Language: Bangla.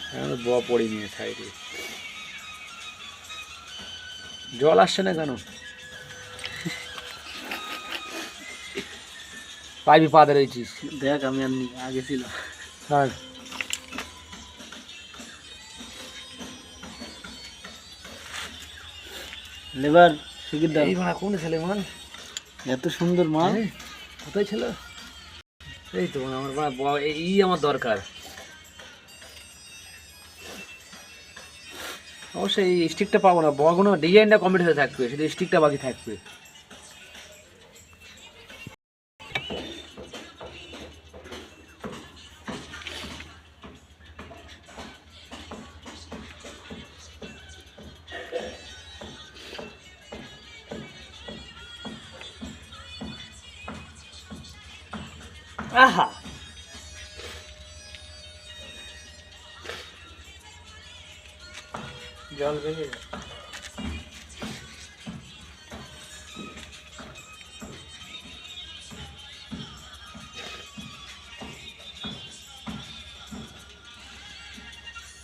হ্যাঁ বয়া পড়ে নিয়ে সাইডে জল আসছে না কেন পাইপি পা রয়েছিস দেখ আমি আর আগে ছিল হ্যাঁ লেবার শিখির দাও এই মানা কোন ছেলে মান এত সুন্দর মাল কোথায় ছিল এই তো আমার এই আমার দরকার অবশ্যই এই স্টিকটা পাবো না বগুলো ডিজাইনটা কমপ্লিট হয়ে থাকবে শুধু স্টিকটা বাকি থাকবে আহা জল ভেঙে